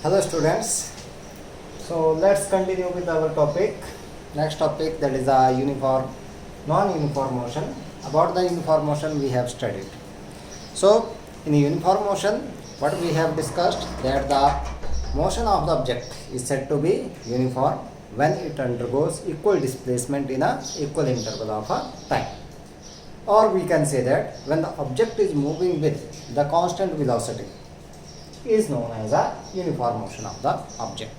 Hello students. So let's continue with our topic. Next topic, that is a uniform, non-uniform motion. About the uniform motion we have studied. So in uniform motion, what we have discussed, that the motion of the object is said to be uniform when it undergoes equal displacement in a equal interval of a time. Or we can say that when the object is moving with the constant velocity is known as a uniform motion of the object.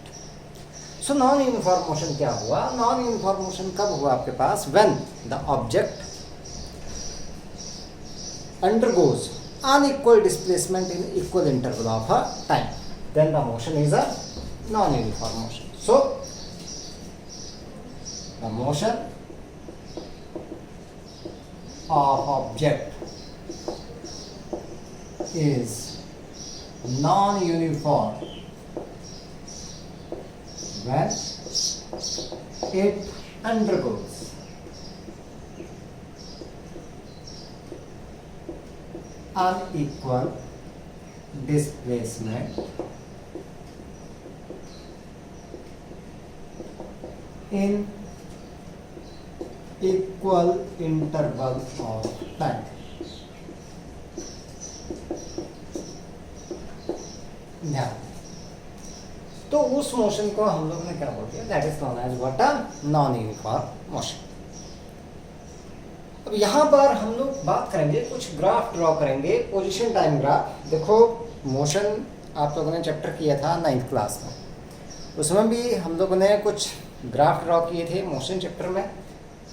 So non uniform motion क्या हुआ? Non uniform motion कब हुआ आपके पास? When the object undergoes unequal displacement in equal interval of a time, then the motion is a non uniform motion. So the motion of object is non-uniform when it undergoes unequal displacement in equal interval of time. ध्यान, तो उस motion को हम लोग ने क्या बोल दिया? That is known as what? A non uniform motion. अब यहाँ पर हम लोग बात करेंगे, कुछ ग्राफ ड्रॉ करेंगे, पोजीशन टाइम ग्राफ. देखो मोशन आप लोगों ने चैप्टर किया था 9th क्लास में, उसमें भी हम लोगों ने कुछ ग्राफ ड्रॉ किए थे मोशन चैप्टर में.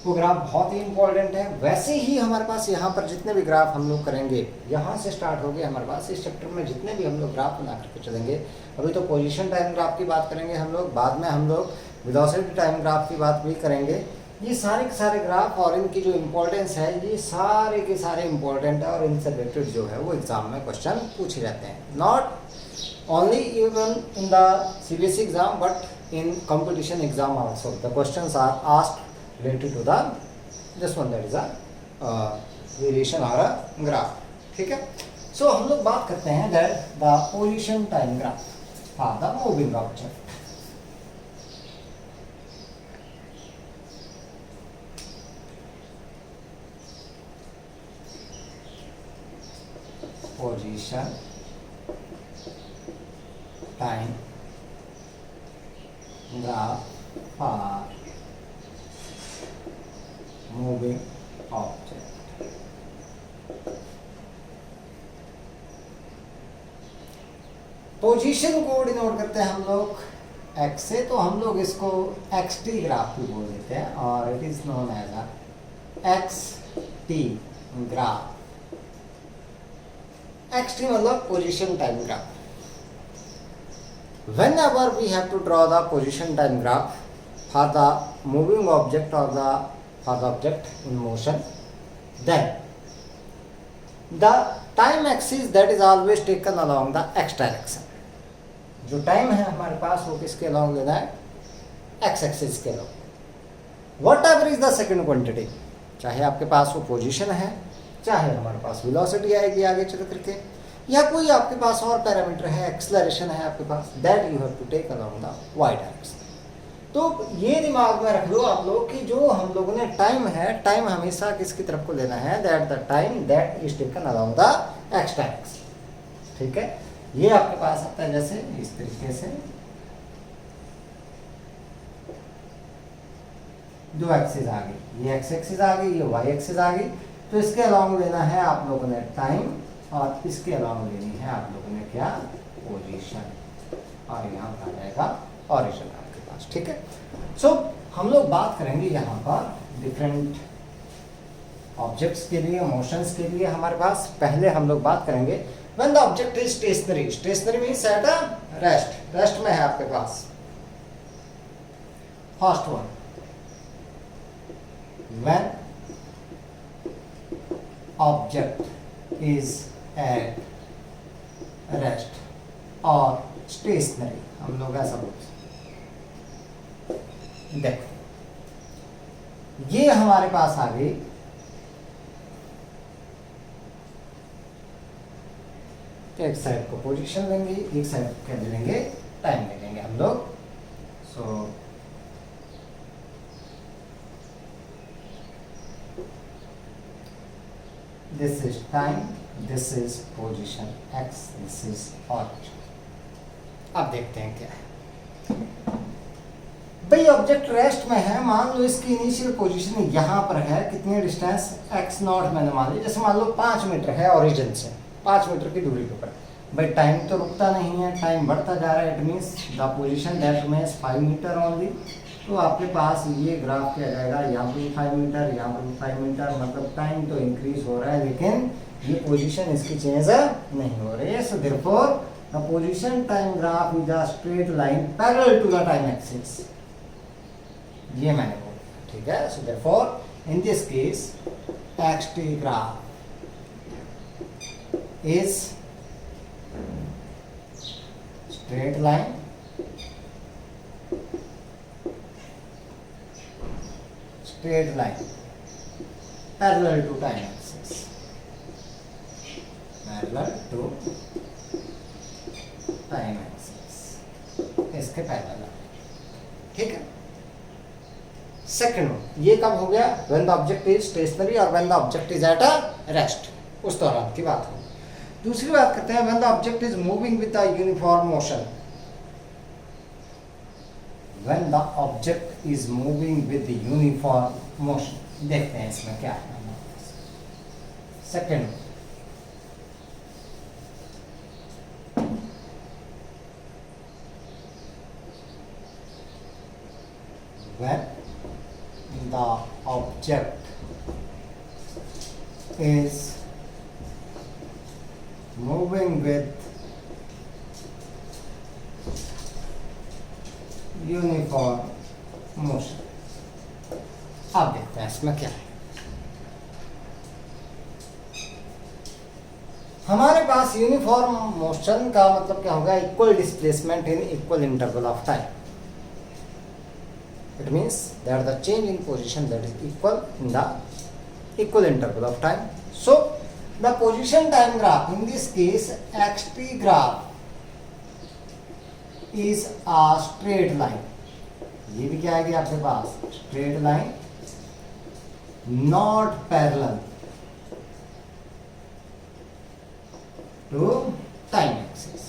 वो ग्राफ बहुत ही इंपॉर्टेंट है. वैसे ही हमारे पास यहाँ पर जितने भी ग्राफ हम लोग करेंगे, यहाँ से स्टार्ट हो गए हमारे पास इस चैप्टर में जितने भी हम लोग ग्राफ बना करके चलेंगे. अभी तो पोजीशन टाइम ग्राफ की बात करेंगे हम लोग, बाद में हम लोग वेलोसिटी टाइम ग्राफ की बात भी करेंगे. ये सारे के सारे ग्राफ और इनकी जो इम्पोर्टेंस है, ये सारे के सारे इम्पोर्टेंट है और इनसे रिलेटेड जो है वो एग्जाम में क्वेश्चन पूछे जाते हैं. Not only even in the CBSE exam but in competition exam also the questions are asked related to the this one, that is a variation or a graph. ठीक है. So हम लोग बात करते हैं that the position time graph for the moving object. Position time graph for moving object. Position को denote करते हैं हम लोग x से, तो हम लोग इसको xt ग्राफ भी बोल देते हैं और it is known as a xt graph. xt मतलब position time graph. Whenever we have to draw the position time graph for the moving object or for the object in motion, then the time axis that is always taken along the x direction. जो time है हमारे पास वो किसके along लेना है? x axis के along. Whatever is the second quantity, चाहे आपके पास वो पोजीशन है, चाहे हमारे पास वेलोसिटी आएगी आगे चल करके, या कोई आपके पास और पैरामीटर है, एक्सेलरेशन है आपके पास, that you have to take along the y direction. तो ये दिमाग में रख लो आप लोग कि जो हम लोगों ने टाइम है, टाइम हमेशा किसकी तरफ को लेना है? That the time that is taken along the x axis. ठीक है. ये आपके पास आता है जैसे इस तरीके से, दो एक्सिस आ गई, ये एक्स एक्सिस आ गई, ये वाई एक्सिस आ गई. तो इसके अलोंग लेना है आप लोगों ने टाइम और इसके अलोंग लेनी है आप लोगों ने क्या? पोजीशन. और यहाँ आ जाएगा ओरिजिन. ठीक है. सो हम लोग बात करेंगे यहाँ पर डिफरेंट ऑब्जेक्ट्स के लिए, मोशंस के लिए. हमारे पास पहले हम लोग बात करेंगे when the object is stationary. Stationary means at a rest. Rest में है आपके पास. First one, when object is at rest और स्टेशनरी, हम लोग ऐसा बोलते हैं. देखो ये हमारे पास आ गई एक साइड को पोजीशन लेंगे, एक साइड को क्या ले लेंगे टाइम लिखेंगे हम लोग। सो this is time, this is position x, this is origin. अब देखते हैं क्या है भाई। ऑब्जेक्ट रेस्ट में है, मान लो इसकी इनिशियल पोजीशन यहाँ पर है, कितनी डिस्टेंस x नॉट मैंने मान ली, जैसे मान लो 5 मीटर है ओरिजिन से, 5 मीटर की दूरी के ऊपर। भाई टाइम तो रुकता नहीं है, टाइम बढ़ता जा रहा है, it means the position that remains 5 metre only. तो आपके पास ये ग्राफ क्या जाएगा, यहाँ पर भी 5 मीटर, यहाँ पर भी 5 मीटर, मतलब टाइम तो इंक्रीज हो रहा है लेकिन ये पोजीशन इसकी चेंज नहीं हो रही है। So therefore the position time graph is a straight line parallel to the time axis. ये मैंने बोला, ठीक है। So therefore in this case xt graph is straight line parallel to time axis, parallel to time axis, इसके parallel, ठीक है। Second ये कब हो गया, when the object is stationary और when the object is at a rest, उस दौरान की बात हो। दूसरी बात करते हैं when the object is moving with a uniform motion, when the object is moving with the uniform motion। देखते हैं इसमें क्या है। Second when the object is moving with uniform motion. अब देखते हैं इसमें क्या है। हमारे पास यूनिफॉर्म मोशन का मतलब क्या होगा, equal displacement in equal interval of time. It means that the change in position that is equal in the equal interval of time. So the position time graph in this case xt graph is a straight line। ये भी क्या आएगी आपके पास, straight line not parallel to time axis।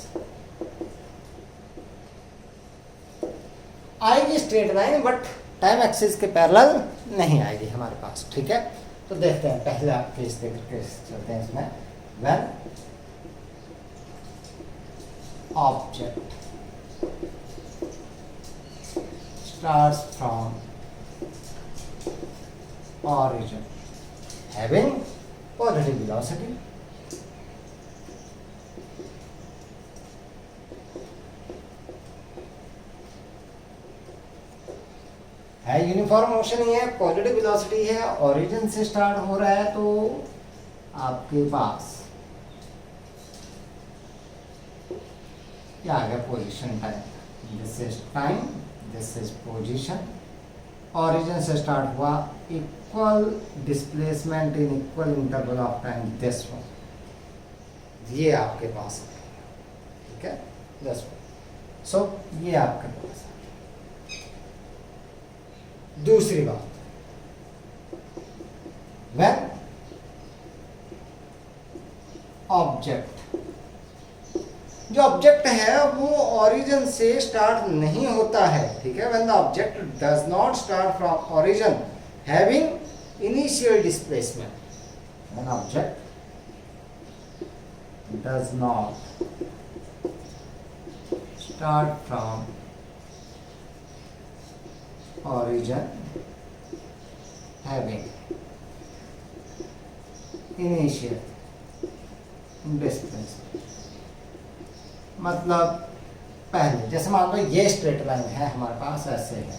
आएगी straight line but time axis के parallel नहीं आएगी हमारे पास, ठीक है। तो देखते हैं पहला केस देख के चलते हैं इसमें। when object starts from origin having positive velocity, है यूनिफॉर्म मोशन ही है, पॉजिटिव वेलोसिटी है, ओरिजिन से स्टार्ट हो रहा है, तो आपके पास क्या आ गया, position time. This is time, this is position, origin से स्टार्ट हुआ, equal displacement in equal interval of time, this one, ये आपके पास है, ठीक है, दिस वन। सो ये आपके पास है। दूसरी बात, when ऑब्जेक्ट, जो ऑब्जेक्ट है वो ओरिजिन से स्टार्ट नहीं होता है, ठीक है। when the object does not start from origin having initial displacement, when object does not start from origin having initial displacement, मतलब पहले जैसे मान लो ये स्ट्रेट लाइन है हमारे पास, ऐसे है,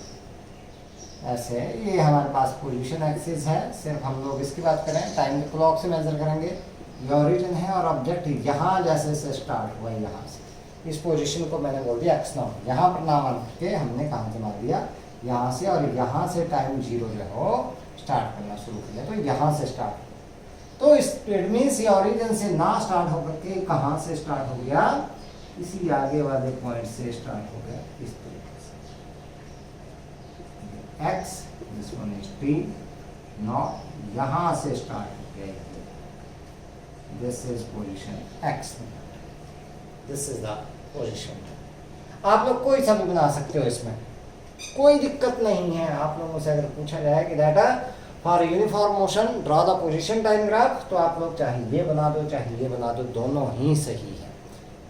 ऐसे है, ये हमारे पास पोजीशन एक्सिस है। सिर्फ हम लोग इसकी बात करें, टाइम क्लॉक से मेजर करेंगे, ये ओरिजिन है और ऑब्जेक्ट यहाँ जैसे से स्टार्ट हुआ, यहाँ से इस पोजीशन को मैंने बोल दिया एक्स नॉट, यहाँ पर नाम के हमने कहाँ से मान दिया, यहाँ से, और यहाँ से टाइम जीरो जो है वो स्टार्ट करना शुरू किया, तो यहाँ से स्टार्ट। तो इस इट मीन्स ये ओरिजिन से ना स्टार्ट होकर के कहाँ से स्टार्ट हो गया, इसी आगे वाले पॉइंट से स्टार्ट हो गया इस तरीके से, x, this one is t not, यहां से स्टार्ट हो गया, this is position x, this is the position. आप लोग कोई सा भी बना सकते हो, इसमें कोई दिक्कत नहीं है। आप लोगों से अगर पूछा जाए कि data for uniform motion draw the position time graph, तो आप लोग चाहे ये बना दो चाहे ये बना दो, दोनों ही सही है।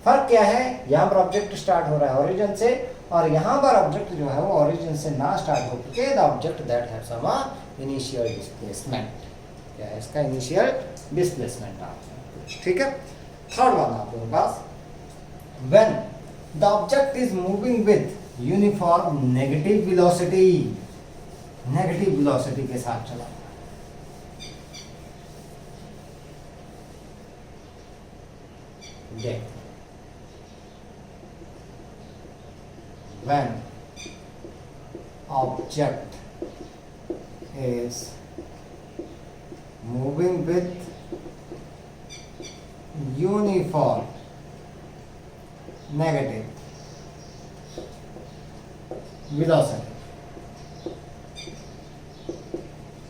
फर्क क्या है, यहाँ पर ऑब्जेक्ट स्टार्ट हो रहा है ओरिजिन से, और यहाँ पर ऑब्जेक्ट जो है वो ओरिजिन से ना स्टार्ट हो के the object that have some initial displacement, क्या है इसका इनिशियल डिस्प्लेसमेंट आप, ठीक है। थर्ड वन आप लोगों के पास, when the object is moving with uniform negative velocity, negative velocity के साथ चला, देख when object is moving with uniform negative velocity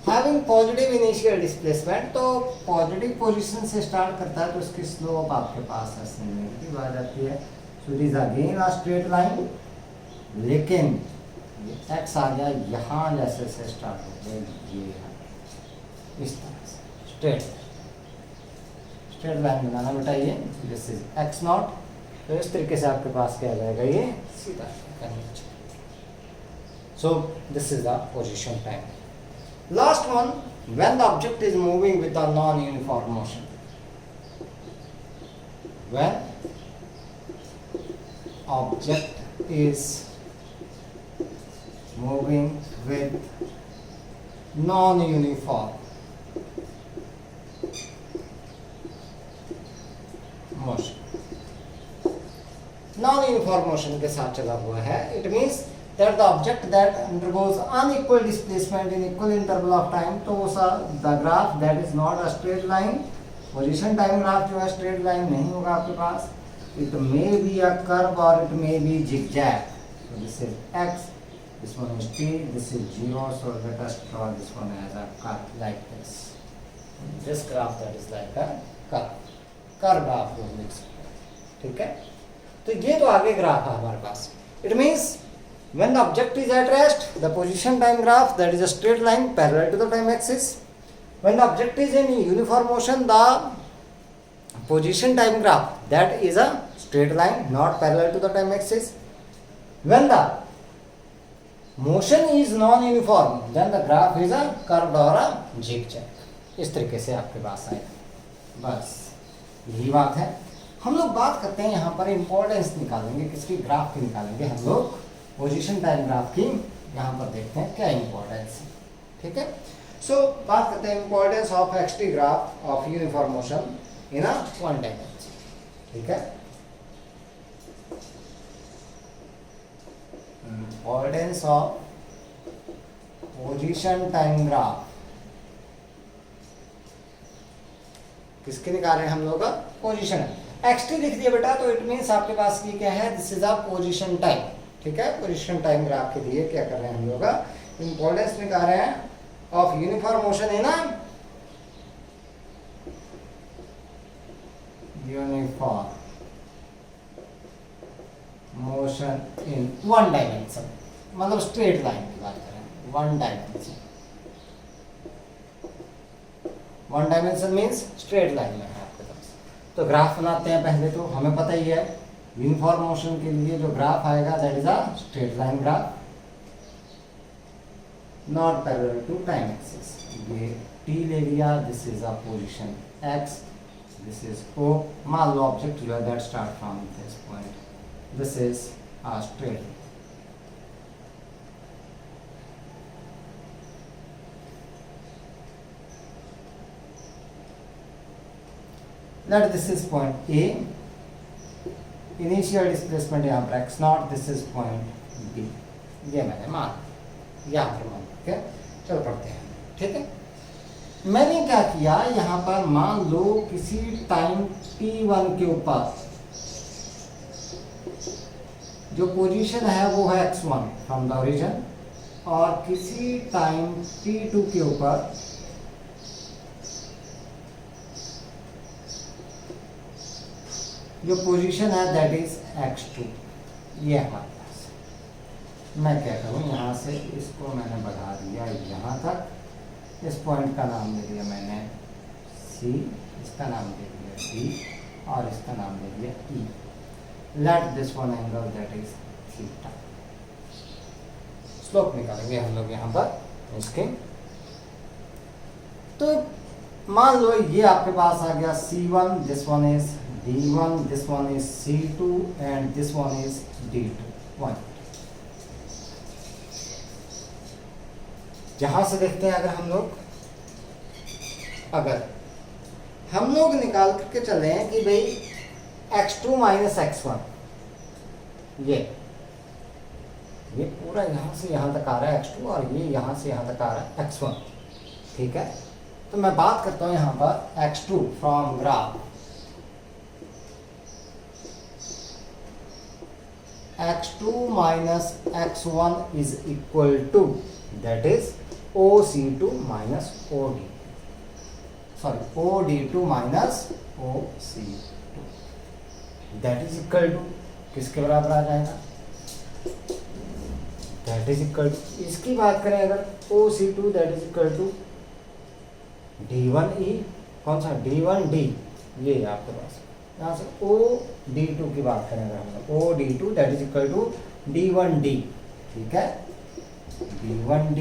having positive initial displacement, तो पॉजिटिव पोजीशन से स्टार्ट करता है तो उसकी स्लोप आपके पास नेगेटिव आ जाती है। So it is again a straight line, लेकिन x आ गया यहाँ जैसे से स्टार्ट हो गया, ये इस तरह से स्ट्रेट लाइन बनाना बेटा, ये दिस इज x नॉट, तो इस तरीके से आपके पास क्या आ जाएगा, ये सीधा नीचे। सो this is the position time. Last one, when the object is moving with a non uniform motion, when object is moving with non-uniform motion, non-uniform motion के साथ चला हुआ है, it means that the object that undergoes unequal displacement in equal interval of time, तो the graph that is not a straight line, position time graph जो है straight line नहीं होगा आपके पास, it may be a curve or it may be zigzag, so this is x, this one is t, this is 0, so let us draw this one as a curve like this, this graph that is like a curve आप लोग लिख सकते हैं, ठीक है। तो ये तो आगे ग्राफ है हमारे पास, it means when the object is at rest, the position time graph that is a straight line parallel to the time axis, when the object is in uniform motion, the position time graph that is a straight line not parallel to the time axis, when the motion is non-uniform, then the graph is a curved or a zigzag, इस तरीके से आपके पास आएगा। बस यही बात है। हम लोग बात करते हैं यहाँ पर इम्पोर्टेंस निकालेंगे, किसकी, ग्राफ की निकालेंगे हम लोग, पोजीशन टाइम ग्राफ की। यहाँ पर देखते हैं क्या इम्पोर्टेंस है, ठीक है। सो बात करते हैं importance of X T graph of uniform motion in a one dimension, ठीक है। Importance of position time graph किसके निकाल रहे हैं हम लोग, पोजीशन एक्सटी लिख दिया बेटा, तो इट मीन्स आपके पास ये क्या है, this is a position time, ठीक है। पोजीशन टाइम ग्राफ के लिए क्या कर रहे हैं हम लोग, इंपॉर्टेंस निकाल रहे हैं ऑफ यूनिफॉर्म मोशन है ना, uniform motion in one dimension, मतलब स्ट्रेट लाइन की बात करें, one dimension, one dimension means straight line में है आपके पास। तो ग्राफ बनाते हैं पहले, तो हमें पता ही है यूनिफॉर्म मोशन के लिए जो ग्राफ आएगा that is a straight line graph not parallel to time axis. ये t ले लिया, this is a position x, this is o, मान लो ऑब्जेक्ट जो है that start from this point, this is a straight line. Let this is point A, initial displacement यहाँ पर x naught, this is point B, ये मैंने मान यहाँ पर मान के चल पड़ते हैं, ठीक है। मैंने क्या किया, यहाँ पर मान लो किसी टाइम t1 के ऊपर जो पोजीशन है वो है x1 फ्रॉम द ओरिजिन, और किसी टाइम t2 के ऊपर जो पोजीशन है दैट इज x2। ये हमारे पास, मैं क्या करूँ, यहाँ से इसको मैंने बढ़ा दिया यहाँ तक, इस पॉइंट का नाम दे दिया मैंने C, इसका नाम दे दिया D, और इसका नाम दे दिया E। Let this one angle that is theta. Slope निकालेंगे हम लोग यहाँ पर इसके। तो मान लो ये आपके पास आ गया C1, this one is D1, this one is C2 and this one is D2 one. जहां से देखते हैं अगर हम लोग निकाल करके चले हैं कि भाई x2 माइनस x1, ये पूरा यहां से यहां तक आ रहा है x2, और ये यहां से यहां तक आ रहा है x1, ठीक है। तो मैं बात करता हूं यहां पर x2 from graph x2 minus x1 is equal to that is OC2 minus OD, sorry OD2 minus OC2, that is equal to किसके बराबर आ जाएगा, दैट इज इक्वल टू, इसकी बात करें अगर OC2 that is equal to D1E, कौन सा D1D, ये आपके पास यहाँ से OD2 की बात करें अगर हम लोग OD2 that is equal to D1D, ठीक है, D1D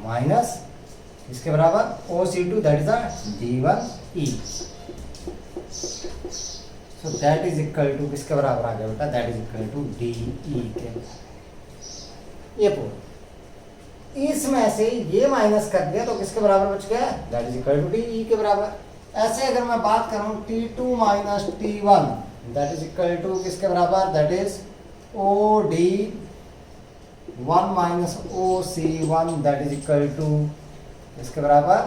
माइनस इसके बराबर OC2 that is D1E, so that is equal to किसके बराबर आ गया बेटा, that is equal to DE के। ये पूरा इसमें से ये माइनस कर दिया तो किसके बराबर बच गया, that is equal to DE के बराबर। ऐसे अगर मैं बात करूं T2 minus T1 that is equal to किसके बराबर, that is OD1 minus OC1 that is equal to इसके बराबर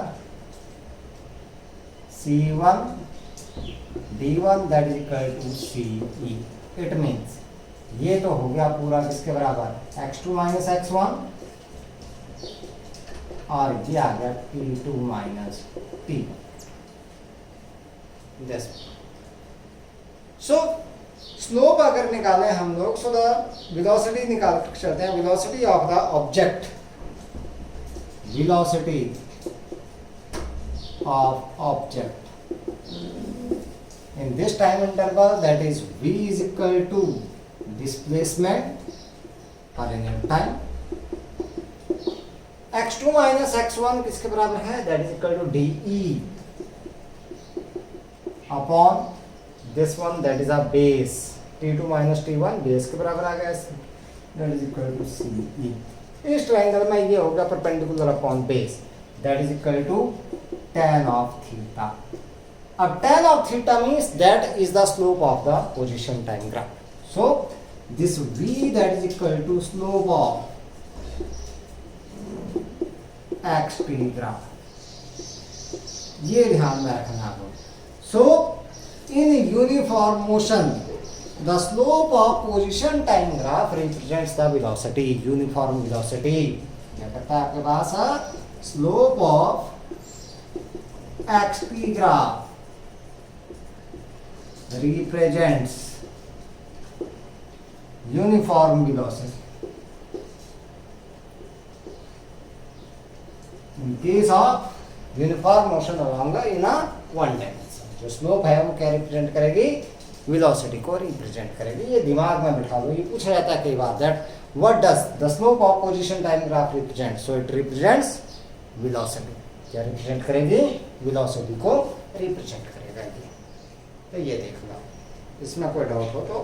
C1 D1 that is equal to CE। It means ये तो हो गया पूरा किसके बराबर, x2 माइनस x1, और ये आ गया T2 माइनस T। सो स्लोप अगर निकालें हम लोग, सो द वेलोसिटी निकाल चलते हैं, velocity of the object, velocity of object in this time interval, that is v is equal to displacement per unit time, x2 minus x1 किसके बराबर है, that is equal to dE upon this one that is a base, t2 minus t1 base के बराबर आ गया, that is equal to CE। इस triangle में ये होगा perpendicular upon base, that is equal to tan of theta। अब tan of theta means that is the slope of the position time graph. So this v that is equal to slope of xt graph, ये ध्यान में रखना आपको। So in uniform motion the slope of position time graph represents the velocity, uniform velocity। क्या करता है आपके पास, slope of xt graph represents uniform velocity in case of uniform motion along in a one dimension। जो slope है वो क्या represent करेगी, velocity को रिप्रेजेंट करेगी। ये दिमाग में बिठा लो, ये पूछा जाता है कई बार, that what does the slope of position time graph represent, so it represents velocity. क्या रिप्रेजेंट करेगी, वेलोसिटी को रिप्रेजेंट करेगा ये। तो ये देख लो, इसमें कोई डाउट हो तो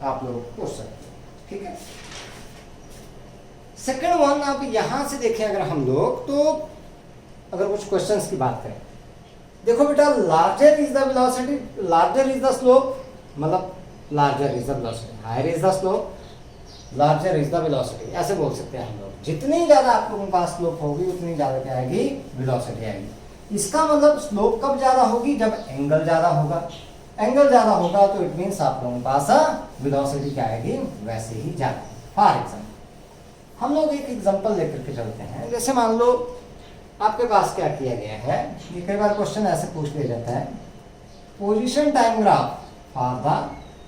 आप लोग पूछ सकते हो, ठीक है। सेकंड वन, अब यहां से देखें अगर हम लोग, तो अगर कुछ क्वेश्चंस की बात करें, देखो बेटा, larger is the velocity, larger is the slope, मतलब larger is the velocity, higher is the slope, larger is the velocity, ऐसे बोल सकते हैं हम लोग। जितनी ज्यादा आप लोगों के पास स्लोप होगी उतनी ज्यादा क्या आएगी, वेलोसिटी आएगी। इसका मतलब स्लोप कब ज्यादा होगी, जब एंगल ज्यादा होगा। एंगल ज़्यादा होगा तो इट मीन्स आप लोगों के पास वेलोसिटी क्या आएगी, वैसे ही ज़्यादा। फॉर एग्जाम्पल हम लोग एक एग्जांपल लेकर के चलते हैं। जैसे मान लो आपके पास क्या किया गया है, ये कई बार क्वेश्चन ऐसे पूछ लिया जाता है, position time graph for the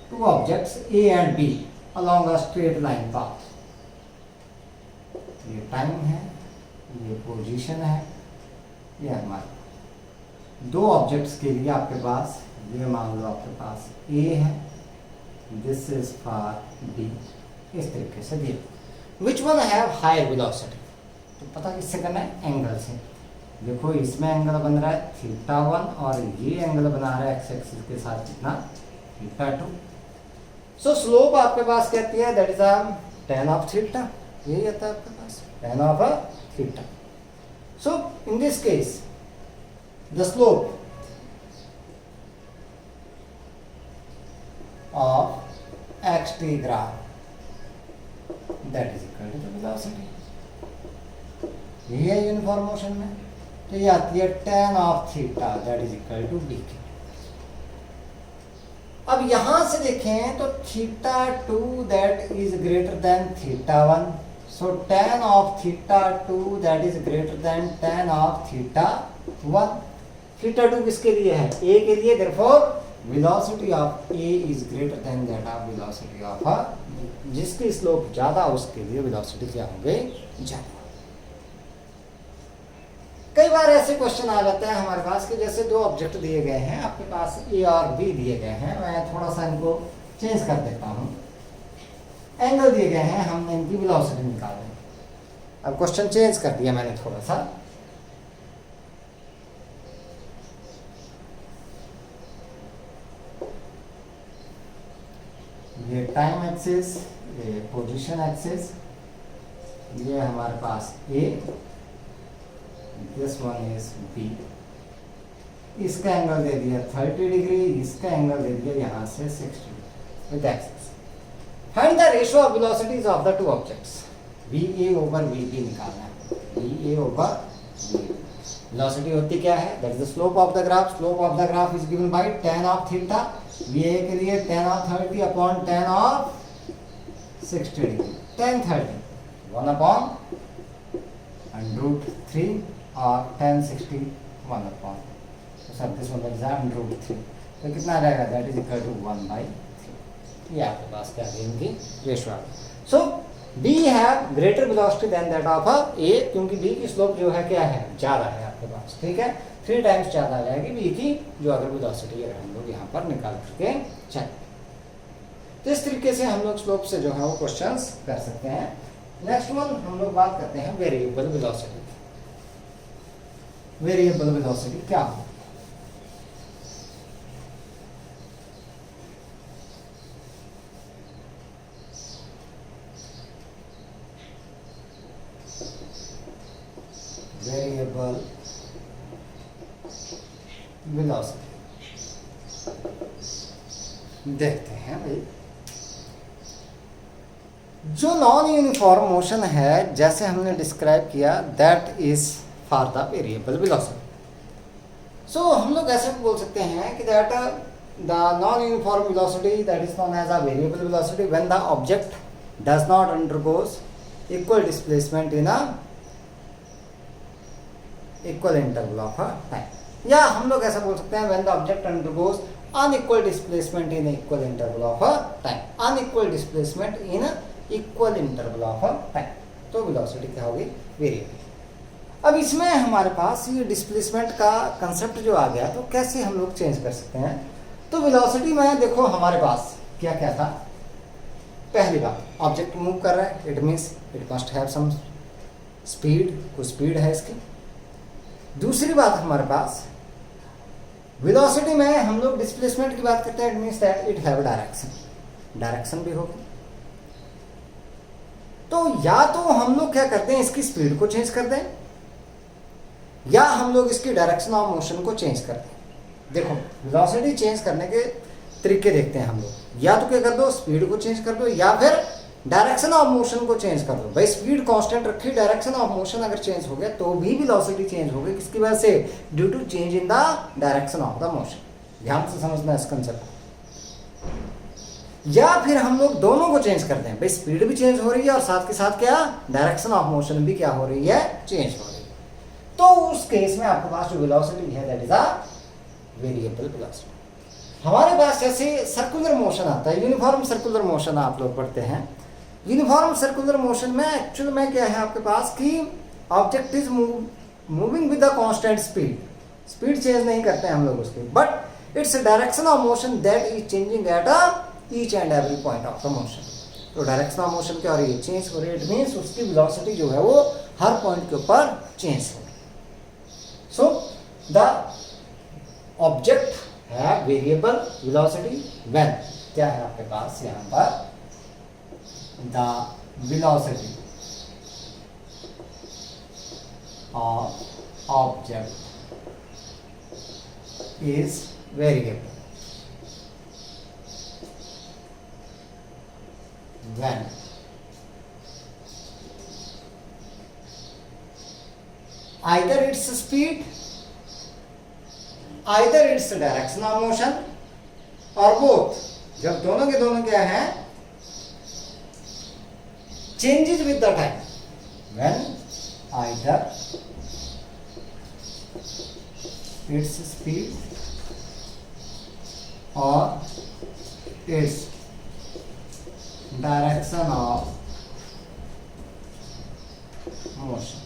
two objects A and B along a straight line path. ये टाइम है, ये पोजीशन है, ये हमारे दो ऑब्जेक्ट्स के लिए आपके पास, ये मान लो आपके पास ए है, दिस इज फॉर बी, इस तरीके से दिए। Which one have higher velocity, तो पता किससे करना है, एंगल से। देखो इसमें एंगल बन रहा है θ1 और ये एंगल बना रहा है एक्स एक्सिस के साथ कितना, θ2। सो स्लोप आपके पास कहती है दैट इज tan ऑफ थीटा, यही आता है आपके पास tan ऑफ थीटा। So in this case the slope of xt graph that is equal to the velocity, यही है यूनिफॉर्म मोशन में। तो ये आती है tan of theta that is equal to B. अब यहां से देखें तो θ2 that is greater than θ1, so tan of θ2 that is greater than tan of θ1। θ2 किसके लिए है, a के लिए, therefore velocity of a is greater than that of velocity of जिसकी स्लोप ज्यादा उसके लिए वेलोसिटी क्या होंगे, ज्यादा। कई बार ऐसे क्वेश्चन आ जाते हैं हमारे पास कि जैसे दो ऑब्जेक्ट दिए गए हैं आपके पास, ए और बी दिए गए हैं, मैं थोड़ा सा इनको चेंज कर देता हूं, एंगल दिए गए हैं, हमने इनकी वेलोसिटी निकालनी है। अब क्वेश्चन चेंज कर दिया मैंने थोड़ा सा, ये टाइम एक्सिस, ये पोजीशन एक्सिस, ये हमारे पास ए, दिस वन इज बी। इसका एंगल दे दिया 30 डिग्री, इसका एंगल दे दिया यहाँ से 60 with axis. Find the ratio of velocities of the two objects, VA over VB निकालना है। VA ओवर VB वेलोसिटी होती क्या है, that is the slope of the graph. Slope of the graph is given by tan of theta, VA के लिए tan of 30 upon tan of 60 degree, tan 30 1 upon √3 और tan 60 1 upon, तो सब this one is √3, तो कितना आ जाएगा, that is equal to 1/3। ये आपके पास क्या है, इनकी ratio. So B have greater velocity than that of A, क्योंकि B की स्लोप जो है क्या है, ज्यादा है आपके पास, ठीक है, 3 टाइम्स ज्यादा आ जाएगी B की जो अगर वेलोसिटी है हम लोग यहाँ पर निकाल करके चलें। तो इस तरीके से हम लोग स्लोप से जो है वो क्वेश्चंस कर सकते हैं। नेक्स्ट वन हम लोग बात करते हैं वेरिएबल वेलोसिटी। वेरिएबल वेलोसिटी क्या हो, वेरिएबल वेलोसिटी देखते हैं भाई। जो नॉन यूनिफॉर्म मोशन है, जैसे हमने डिस्क्राइब किया, that is for the variable velocity. So हम लोग ऐसे बोल सकते हैं कि that the non uniform velocity that is known as a variable velocity when the object does not undergoes equal displacement in a equal interval of time, या हम लोग ऐसा बोल सकते हैं when the object undergoes unequal displacement in equal interval of time. Unequal displacement in equal interval of time, तो velocity क्या होगी, वेरिएबल। अब इसमें हमारे पास ये डिस्प्लेसमेंट का कंसेप्ट जो आ गया, तो कैसे हम लोग चेंज कर सकते हैं। तो वेलोसिटी में देखो हमारे पास क्या क्या था, पहली बात ऑब्जेक्ट मूव कर रहा है, it means it must have some speed, कुछ स्पीड है इसकी। दूसरी बात हमारे पास वेलोसिटी में हम लोग डिस्प्लेसमेंट की बात करते हैं, it means that it have direction, direction भी होगी। तो या तो हम लोग क्या करते हैं, इसकी स्पीड को चेंज कर दें, या हम लोग इसकी डायरेक्शन ऑफ मोशन को चेंज कर दें। देखो वेलोसिटी चेंज करने के तरीके देखते हैं हम लोग, या तो क्या कर दो, स्पीड को चेंज कर दो, या फिर डायरेक्शन ऑफ मोशन को चेंज कर दो। भाई स्पीड कांस्टेंट रखी, डायरेक्शन ऑफ मोशन अगर चेंज हो गया तो भी वेलोसिटी चेंज हो गई, किसकी वजह से, due to change in the direction of the motion. ध्यान से समझना इस कंसेप्ट। या फिर हम लोग दोनों को चेंज करते हैं, भाई स्पीड भी चेंज हो रही है और साथ के साथ क्या, डायरेक्शन ऑफ मोशन भी क्या हो रही है, चेंज हो रही है। तो उस केस में आपके पास जो वेलोसिटी है that is a variable velocity. हमारे पास जैसे सर्कुलर मोशन आता है, यूनिफॉर्म सर्कुलर मोशन आप लोग पढ़ते हैं। यूनिफॉर्म सर्कुलर मोशन में एक्चुअल में क्या है आपके पास कि object is moving with the constant speed, speed change नहीं करते हैं हम लोग उसकी, but its direction of motion that is changing at each and every point of the motion. तो डायरेक्शन ऑफ मोशन क्या हो रही है, चेंज हो रही है। इट मीन्स उसकी वेलोसिटी जो है वो हर पॉइंट के ऊपर चेंज हो रही है। सो द ऑब्जेक्ट है वेरिएबल वेलोसिटी व्हेन क्या है आपके पास यहां पर, the velocity of object is variable when either its speed, either its direction of motion और both, जब दोनों के दोनों क्या है, changes with the time, when either its speed or its direction of motion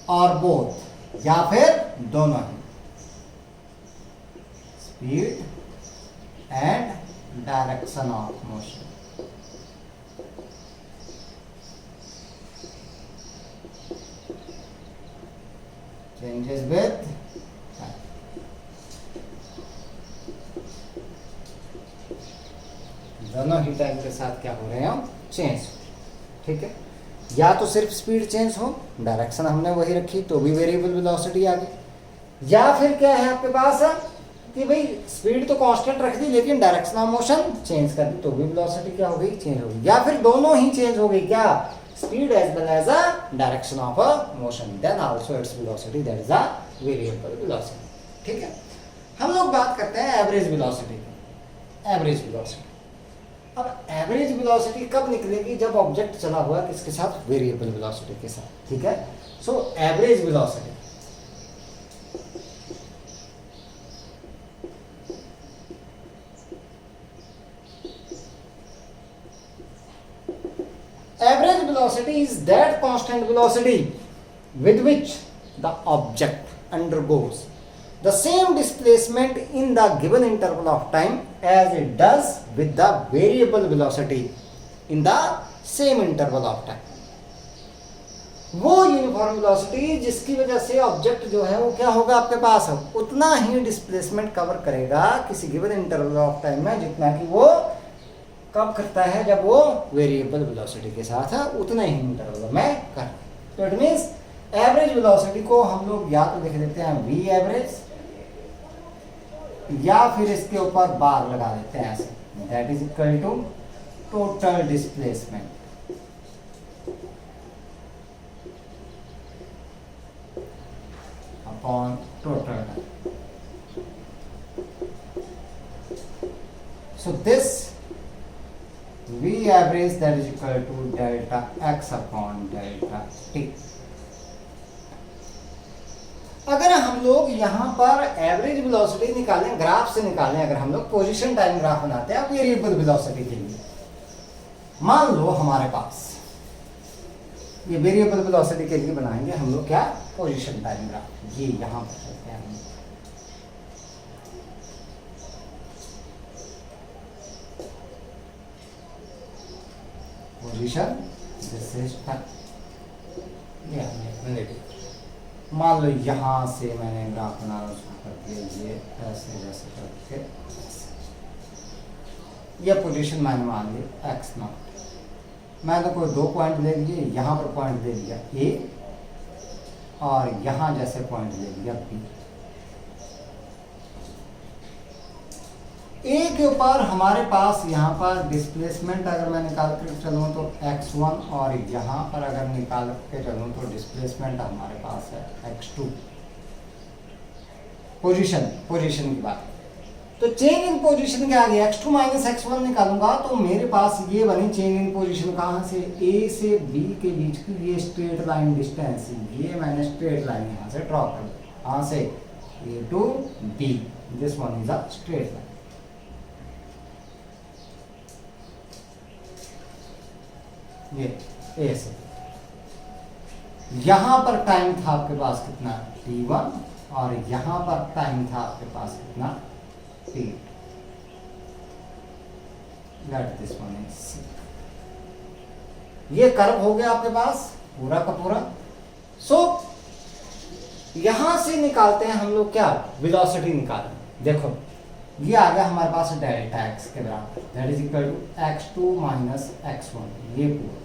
और बोथ, या फिर दोनों ही, speed and direction of motion. Changes with दोनों ही टाइम के साथ क्या हो रहे हैं, चेंज। ठीक है, या तो सिर्फ स्पीड चेंज हो, डायरेक्शन हमने वही रखी तो भी वेरिएबल वेलोसिटी आ गई, या फिर क्या है आपके पास कि भाई स्पीड तो कांस्टेंट रख दी लेकिन डायरेक्शन ऑफ मोशन चेंज कर दी तो भी वेलोसिटी क्या हो गई, चेंज हो गई। या फिर दोनों ही चेंज हो गई, क्या, speed as well as a direction of a motion, then also its velocity that is a variable velocity. ठीक है, हम लोग बात करते हैं एवरेज वेलोसिटी की। एवरेज वेलोसिटी, अब एवरेज वेलोसिटी कब निकलेगी, जब ऑब्जेक्ट चला हुआ है किसके साथ, वेरिएबल वेलोसिटी के साथ। ठीक है, so average velocity average velocity is that constant velocity with which the object undergoes the same displacement in the given interval of time as it does with the variable velocity in the same interval of time। वो uniform velocity जिसकी वजह से object जो है वो क्या होगा आपके पास, उतना ही डिस्प्लेसमेंट कवर करेगा किसी गिवन इंटरवल ऑफ टाइम में जितना कि वो कब करता है, जब वो वेरिएबल वेलोसिटी के साथ है उतना ही इंटरवल में कर। तो इट मींस एवरेज वेलोसिटी को हम लोग या तो लिख देते हैं वी एवरेज, या फिर इसके ऊपर बार लगा देते हैं ऐसे, that is equal to total displacement upon total. So this V average that is equal to delta x upon delta t। अगर हम लोग यहाँ पर एवरेज वेलोसिटी निकालें, ग्राफ से निकालें, अगर हम लोग पोजीशन टाइम ग्राफ बनाते हैं वेरिएबल वेलोसिटी के लिए, मान लो हमारे पास ये वेरिएबल वेलोसिटी के लिए बनाएंगे हम लोग क्या, पोजीशन टाइम ग्राफ। ये यहाँ पर चलते हैं हम, पोजीशन दिस इज ये हमने मान लो यहाँ से मैंने ग्राफ बनाना शुरू कर दिया, ये ऐसे जैसे करके ये पोजीशन मैंने मान ली एक्स नॉट। मैंने तो कोई दो पॉइंट ले लिए, यहाँ पर पॉइंट ले लिया ए और यहाँ जैसे पॉइंट ले लिया बी। ए के ऊपर हमारे पास यहाँ पर डिस्प्लेसमेंट अगर मैं निकाल कर चलूँ तो x1, और यहाँ पर अगर निकाल के चलूँ तो डिस्प्लेसमेंट हमारे पास है x2। पोजीशन की बात। तो चेंज इन पोजीशन के आगे x2 माइनस x1 निकालूंगा तो मेरे पास ये बनी चेंज इन पोजीशन कहाँ से, a से b के बीच की ये स्ट्रेट लाइन डिस्टेंस, ये मैंने स्ट्रेट लाइन यहाँ से ड्रॉ कर दी, यहाँ से a to b, this one is a straight line. ये a से यहाँ पर टाइम था आपके पास कितना t1 और यहाँ पर टाइम था आपके पास कितना t, let this one is c। ये कर्व हो गया आपके पास पूरा का पूरा। सो यहां से निकालते हैं हम लोग क्या, वेलोसिटी निकालें। देखो ये आ गया हमारे पास डेल्टा x के बराबर, that is equal to x2 minus x1, ये पूरा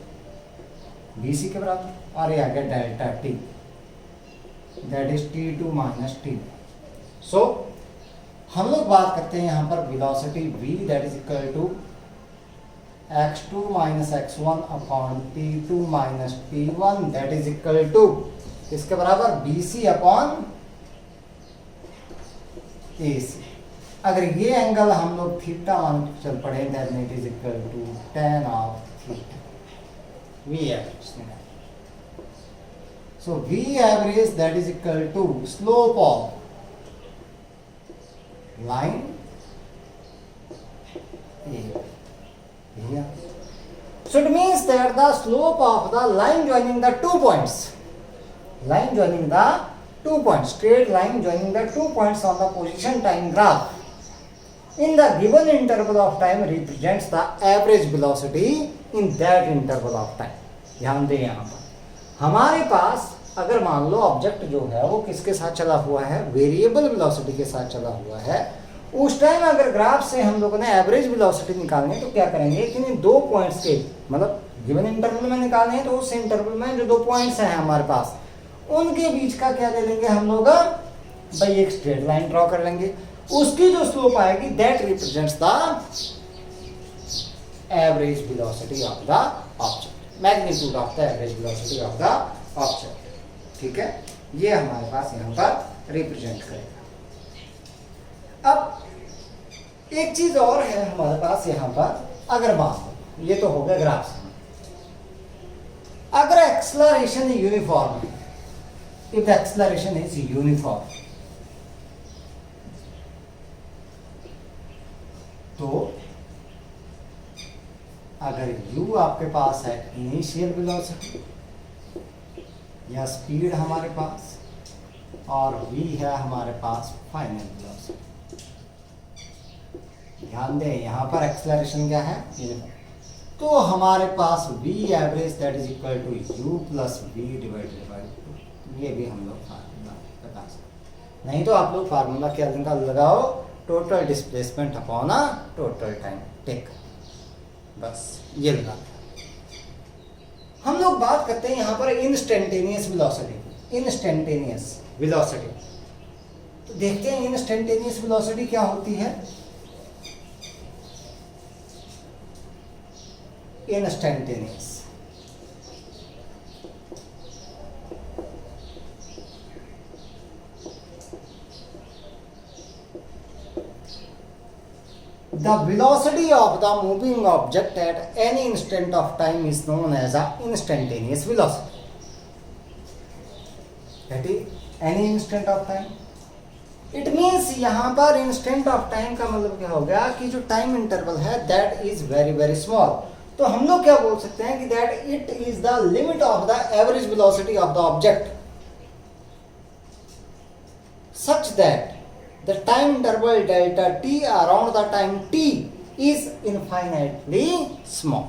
bc के बराबर, और ये आ गया delta t, that is t2 minus t। सो हम लोग बात करते हैं यहाँ पर velocity v, that is equal to x2 minus x1 upon t2 minus t1, that is equal to इसके बराबर bc अपॉन ac। अगर ये एंगल हम लोग थीटा मान चल पड़े, that it is equal to tan of theta, V average। So V average, that is equal to slope of line A. Yeah. So it means that the slope of the line joining the 2 points, straight line joining the 2 points on the position time graph in the given interval of time represents the average velocity in that interval of time। ध्यान दें यहाँ पर हमारे पास अगर मान लो object जो है वो किसके साथ चला हुआ है, वेरिएबल वेलोसिटी के साथ चला हुआ है, उस टाइम अगर ग्राफ से हम लोगों ने एवरेज वेलोसिटी निकालनी है तो क्या करेंगे कि इन 2 पॉइंट्स के मतलब गिवन इंटरवल में निकालने हैं, तो उस इंटरवल में जो 2 पॉइंट्स हैं हमारे पास उनके बीच का क्या ले लेंगे हम लोग भाई, एक स्ट्रेट लाइन ड्रॉ कर लेंगे, उसकी जो स्लोप आएगी that represents the average velocity of the object, magnitude of the average velocity of the object. ठीक है, ये हमारे पास यहाँ पर रिप्रेजेंट करेगा। अब एक चीज और है हमारे पास यहाँ पर, अगर मान लो ये तो हो गया ग्राफ से, अगर एक्सेलरेशन यूनिफॉर्म है, if the acceleration is uniform, तो अगर u आपके पास है इनिशियल वेलोसिटी या स्पीड हमारे पास, और v है हमारे पास फाइनल वेलोसिटी। ध्यान दें यहाँ पर एक्सेलरेशन क्या है, तो हमारे पास v average that is equal to u plus v divided by 2। ये भी हम लोग फार्मूला बता सकते, नहीं तो आप लोग फार्मूला क्या लगाओ, total displacement upon total time take, बस ये लगा। हम लोग बात करते हैं यहाँ पर इंस्टेंटेनियस वेलोसिटी, इंस्टेंटेनियस वेलोसिटी। तो देखते हैं इंस्टेंटेनियस वेलोसिटी क्या होती है। Instantaneous the velocity of the moving object at any instant of time is known as a instantaneous velocity। that is any instant of time, it means यहाँ पर instant of time का मतलब क्या हो गया कि जो टाइम इंटरवल है that is very very small। तो हम लोग क्या बोल सकते हैं कि that it is the limit of the average velocity of the object such that the time interval delta t around the time t is infinitely small।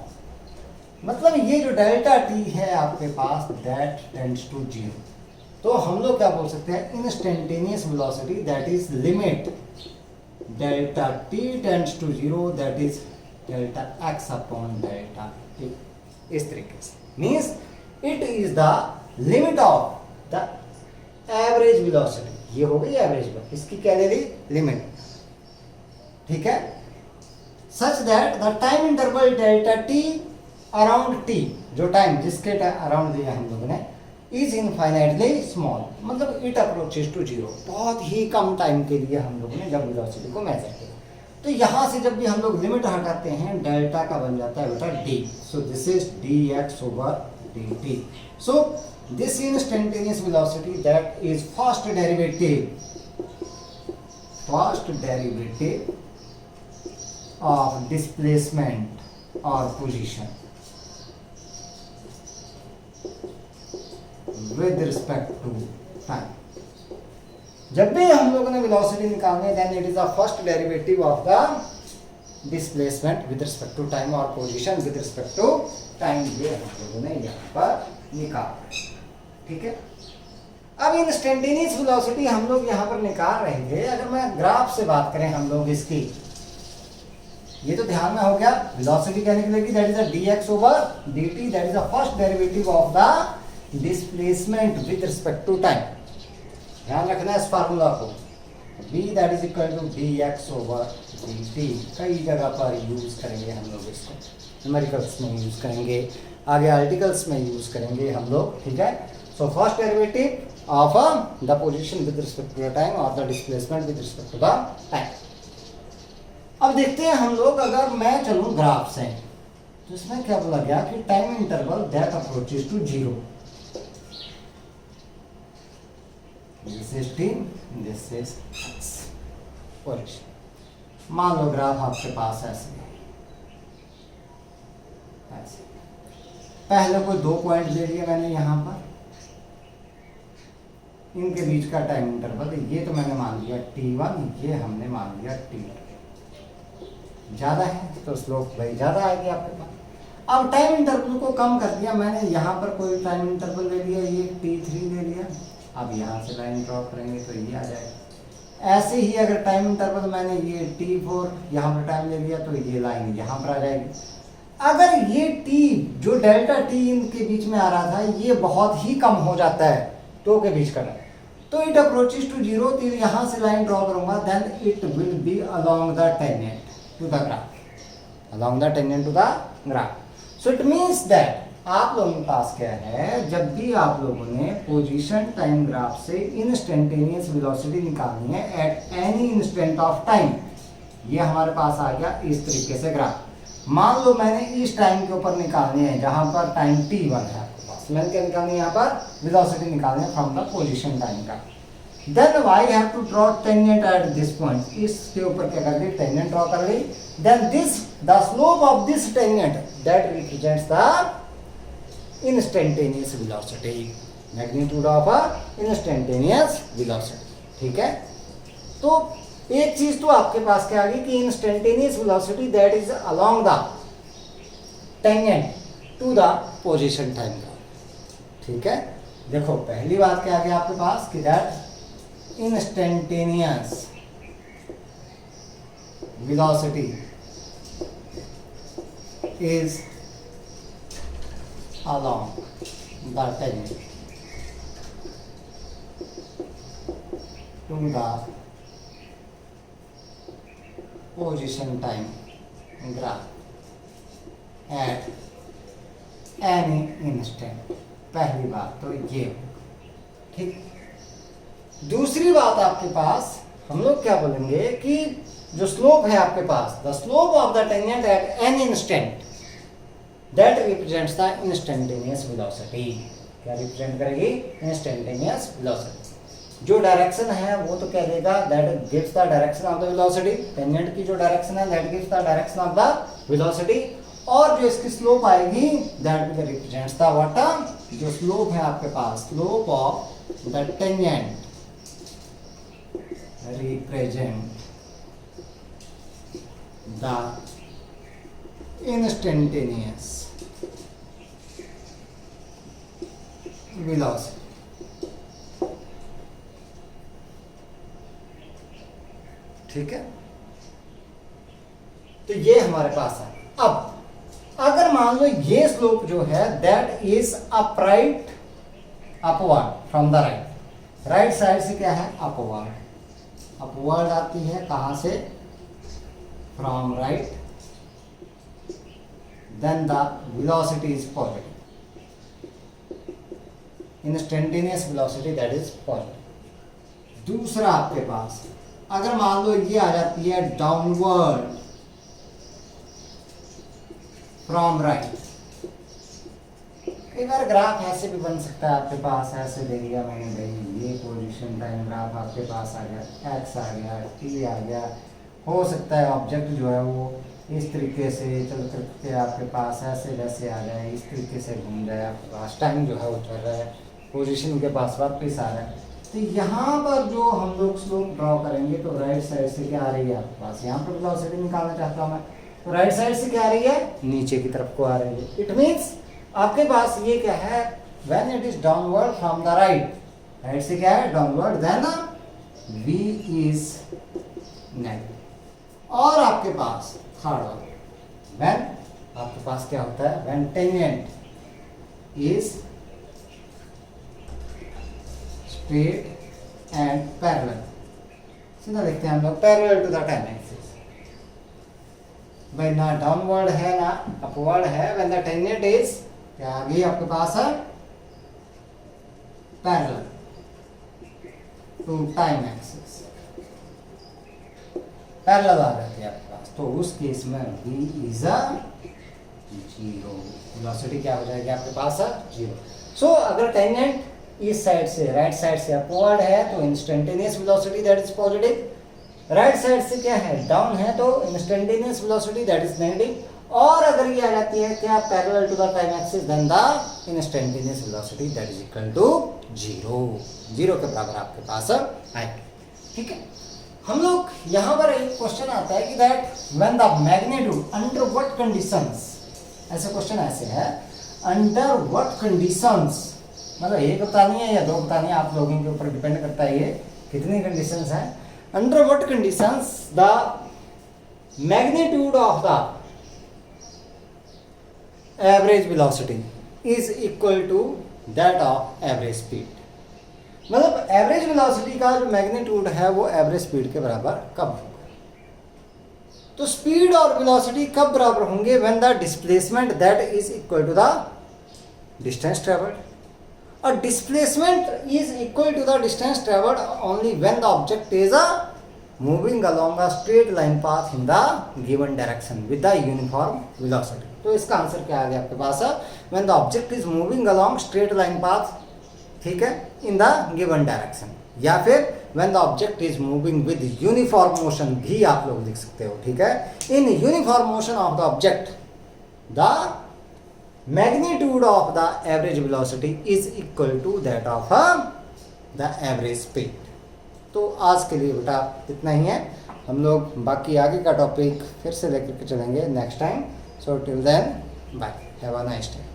मतलब ये जो डेल्टा t है आपके पास that tends to 0, तो हम लोग क्या बोल सकते हैं instantaneous velocity that is limit delta t tends to 0 that is delta x upon delta t। इस तरीके से means it is the limit of the average velocity. ये हो गई एवरेज, इसकी क्या ले ली, लिमिट। ठीक है, such that the time interval delta T around T, जो टाइम जिसके अराउंड दिया हम लोगों ने इज इनफाइनाइटली स्मॉल, मतलब इट अप्रोचेस टू जीरो, बहुत ही कम टाइम के लिए हम लोगों ने जब वेलोसिटी को मेजर किया। तो यहाँ से जब भी हम लोग लिमिट हटाते हैं डेल्टा का बन जाता है बेटा D, so this is D X over D T. So this instantaneous velocity that is first derivative of displacement और position with respect to time. जब भी हम लोगों ने वेलोसिटी निकालनी है then it is the first derivative of the displacement with respect to time और position with respect to time, ये हम लोगों ने यहाँ पर निकाला। ठीक है, अब इंस्टेंटेनियस वेलोसिटी हम लोग यहाँ पर निकाल रहे थे। अगर मैं ग्राफ से बात करें हम लोग इसकी, ये तो ध्यान में हो गया, वेलोसिटी क्या निकलेगी, that is D X over D T, that is the first derivative of the displacement with respect to time. ध्यान रखना है इस फार्मूला को, b that is equal to D X over D T. कई जगह पर यूज करेंगे हम लोग इसको, न्यूमेरिकल्स में यूज करेंगे, आगे आर्टिकल्स में यूज करेंगे हम लोग। ठीक है, so first derivative of the position with respect to the time और the displacement with respect to the time. अब देखते हैं हम लोग, अगर मैं चलूं ग्राफ से तो इसमें क्या बोला गया कि time interval that approaches to zero, this is t, this is x position. मान लो ग्राफ आपके पास ऐसे पहले कोई दो पॉइंट ले लिए मैंने यहाँ पर, इनके बीच का टाइम इंटरवल ये तो मैंने मान लिया t1, ये हमने मान लिया t2। ज़्यादा है तो स्लोप भाई ज़्यादा आएगी आपके पास। अब टाइम इंटरवल को कम कर दिया मैंने, यहाँ पर कोई टाइम इंटरवल ले लिया, ये t3 ले लिया। अब यहाँ से लाइन ड्रॉ करेंगे तो ये आ जाएगा। ऐसे ही अगर टाइम इंटरवल मैंने ये t4 यहाँ पर टाइम ले लिया तो ये लाइन यहाँ पर आ जाएगी। अगर ये t जो डेल्टा t इनके बीच में आ रहा था ये बहुत ही कम हो जाता है दो के बीच का टाइम, तो इट अप्रोचेस टू जीरो, तो यहाँ से लाइन ड्रॉ करूंगा, then it will be along the tangent to the graph, along the tangent to the graph. So it means that आप लोगों के पास क्या है, जब भी आप लोगों ने पोजीशन टाइम ग्राफ से इंस्टेंटेनियस वेलोसिटी निकालनी है eight any instant of time, ये हमारे पास आ गया इस तरीके से ग्राफ। मान लो मैंने इस टाइम के ऊपर निकालनी है जहां पर टाइम t1 है आपके पास, मैंने क्या निकालनी है यहाँ पर वेलोसिटी निकालनी है फ्रॉम द पोजीशन टाइम का। Then I have to draw tangent at this point, इसके ऊपर क्या कर दी, टेंजेंट ड्रॉ कर ली। Then this the slope of this tangent that represents the instantaneous velocity, magnitude of a instantaneous velocity. ठीक है, तो एक चीज तो आपके पास क्या आ गई कि instantaneous velocity that is along the tangent to the position time graph. ठीक है, देखो पहली बात क्या आ गया आपके पास कि that instantaneous velocity is along the tangent to the position time graph at any instant। पहली बात तो ये, ठीक। दूसरी बात आपके पास हम लोग क्या बोलेंगे कि जो स्लोप है आपके पास, the slope of the tangent at any instant that represents the instantaneous velocity. क्या रिप्रेजेंट करेगी, इंस्टेंटेनियस वेलोसिटी। जो डायरेक्शन है वो तो क्या देगा, that gives the direction of the velocity, tangent की जो डायरेक्शन है that gives the direction of the velocity, और जो इसकी स्लोप आएगी that will represents the what, जो स्लोप है आपके पास, slope of the tangent represent the instantaneous velocity. ठीक है, तो ये हमारे पास है। अब अगर मान लो ये स्लोप जो है that is upright, upward from the right, right side से क्या है, अपवर्ड, अपवर्ड आती है कहां से, from right, then the velocity is positive, instantaneous velocity that is positive. दूसरा आपके पास अगर मान लो ये आ जाती है डाउनवर्ड फ्रॉम राइट, कई बार ग्राफ ऐसे भी बन सकता है आपके पास, ऐसे दे दिया मैंने भाई ये पोजीशन टाइम ग्राफ आपके पास आ गया, एक्स आ गया, टी आ गया, हो सकता है ऑब्जेक्ट जो है वो इस तरीके से चल करके आपके पास ऐसे वैसे आ जाए, इस तरीके से घूम जाए, आपके पास टाइम जो है वो चल रहा है, पोजीशन के पास वापस आ रहा है। तो यहाँ पर जो हम लोग स्लोप ड्रॉ करेंगे तो राइट साइड से क्या आ रही है आपके पास, यहाँ पर वेलोसिटी निकालना चाहता हूँ मैं, तो राइट साइड से क्या आ रही है, नीचे की तरफ को आ रही है। इट मीन्स आपके पास ये क्या है, when it is downward from the right, right से क्या है downward, then v is negative. और आपके पास थर्ड वाला व्हेन आपके पास क्या होता है, when tangent is straight and parallel, सीधा देखते हैं हम लोग, parallel to the ten axis, भाई ना डाउनवर्ड है ना अपवर्ड है, व्हेन द टेंजेंट इज क्या आ गई आपके पास है, parallel to time axis, parallel आ जाती है आपके पास, तो उस केस में v is a zero, velocity क्या हो जाएगी आपके पास है जीरो। सो अगर टेंजेंट इस साइड से राइट साइड से अपवर्ड है तो instantaneous velocity that is positive, right side से क्या है डाउन है तो instantaneous velocity that is negative, और अगर ये आ जाती है क्या parallel to the time axis then the instantaneous velocity that is equal to zero, zero के बराबर आपके पास आएगी। ठीक है, हम लोग यहाँ पर एक क्वेश्चन आता है कि that when the magnitude under what conditions, ऐसे क्वेश्चन ऐसे है अंडर व्हाट कंडीशंस, मतलब एक बतानी है या दो बतानी है, आप लोगों के ऊपर डिपेंड करता है ये कितनी कंडीशंस हैं। Under what conditions the magnitude of the average velocity is equal to that of average speed, मतलब एवरेज वेलोसिटी का जो मैग्नीट्यूड है वो एवरेज स्पीड के बराबर कब होगा। तो स्पीड और वेलोसिटी कब बराबर होंगे, when the displacement that is equal to the distance travelled, और displacement is equal to the distance travelled only when the object is moving along a straight line path in the given direction with the uniform velocity. तो इसका answer क्या आ गया आपके पास, when the object is moving along straight line path, ठीक है, in the given direction, या फिर when the object is moving with uniform motion भी आप लोग लिख सकते हो। ठीक है, in uniform motion of the object the magnitude of the average velocity is equal to that of the average speed. तो आज के लिए बेटा इतना ही है, हम लोग बाकी आगे का टॉपिक फिर से लेकर के चलेंगे next time. So till then bye, have a nice day.